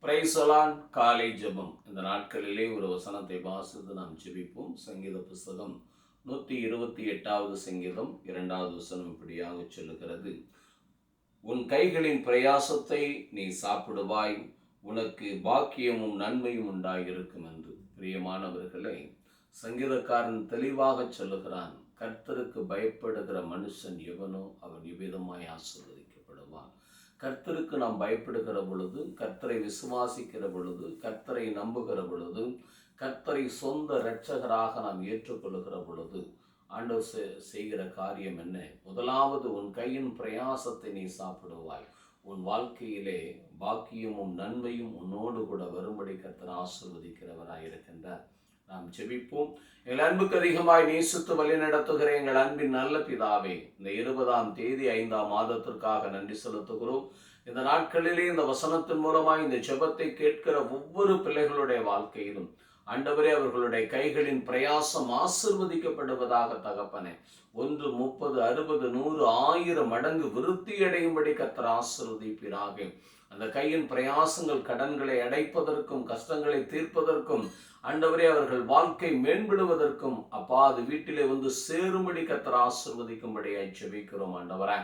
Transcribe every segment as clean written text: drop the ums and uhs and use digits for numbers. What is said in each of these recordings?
பிரைசலான் காலை ஜெபம். இந்த நாட்களிலே ஒரு வசனத்தை வாசித்து நாம் ஜெபிப்போம். சங்கீத புஸ்தகம் 128வது சங்கீதம் 2வது வசனம் இப்படியாக சொல்லுகிறது: உன் கைகளின் பிரயாசத்தை நீ சாப்பிடுவாய், உனக்கு பாக்கியமும் நன்மையும் உண்டாயிருக்கும் என்று. பிரியமானவர்களே, சங்கீதக்காரன் தெளிவாக சொல்லுகிறான், கர்த்தருக்கு பயப்படுகிற மனுஷன் எவனோ அவன் இவ்விதமாய் ஆசீர்வதிக்கப்படுவான். கர்த்தருக்கு நாம் பயப்படுகிற பொழுது, கர்த்தரை விசுவாசிக்கிற பொழுது, கர்த்தரை நம்புகிற பொழுது, கர்த்தரை சொந்த இரட்சகராக நாம் ஏற்றுக்கொள்ளுகிற பொழுது ஆண்டவர் செய்கிற காரியம் என்ன? முதலாவது, உன் கையின் பிரயாசத்தை நீ சாப்பிடுவாய். உன் வாழ்க்கையிலே பாக்கியமும் நன்மையும் உன்னோடு கூட வரும்படி கர்த்தர் ஆசீர்வதிக்கிறவராயிருக்கின்றார். நாம் ஜெபிப்போம். எங்கள் அன்புக்கு அதிகமாய் நேசித்து வழி நடத்துகிற எங்கள் அன்பின் நல்ல பிதாவே, இந்த 20ஆம் தேதி 5ஆம் மாதத்திற்காக நன்றி செலுத்துகிறோம். இந்த நாட்களிலே இந்த வசனத்தின் மூலமாய் இந்த ஜெபத்தை கேட்கிற ஒவ்வொரு பிள்ளைகளுடைய வாழ்க்கையிலும் ஆண்டவரே, அவர்களுடைய கைகளின் பிரயாசம் ஆசீர்வதிக்கப்படுவதாக தகப்பனே. 1, 30, 60, 100, 1000 மடங்கு விருத்தியடையும்படி கர்த்தர் ஆசீர்வதிப்பீராக. அந்த கையின் பிரயாசங்கள் கடன்களை அடைப்பதற்கும், கஷ்டங்களை தீர்ப்பதற்கும், ஆண்டவரே அவர்கள் வாழ்க்கை மேம்படுவதற்கும், அப்பா அது வீட்டிலே வந்து சேரும்படி கர்த்தர் ஆசீர்வதிக்கும்படியாய் ஜெபிக்கிறோம். ஆண்டவரே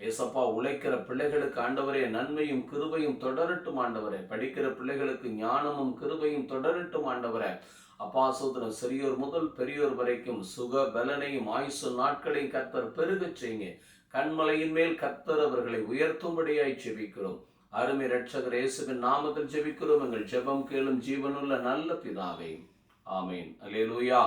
ஏசப்பா, உழைக்கிற பிள்ளைகளுக்கு ஆண்டவரே நன்மையும் கிருபையும் தொடரட்டும். ஆண்டவரே, படிக்கிற பிள்ளைகளுக்கு ஞானமும் கிருபையும் தொடரட்டும். ஆண்டவரே அப்பா, சோதரம் சிறியோர் முதல் பெரியோர் வரைக்கும் சுக பலனையும் ஆயுசு நாட்களையும் கர்த்தர் பெருகச் செய்யுங்க. கண்மலையின் மேல் கர்த்தர் அவர்களை உயர்த்தும்படியாய் ஜெபிக்கிறோம். அருமை இரட்சகர் இயேசுவின் நாமத்தில் ஜெபிக்கிறோம். எங்கள் ஜெபம் கேளும் ஜீவனுள்ள நல்ல பிதாவே, ஆமேன். அல்லேலூயா.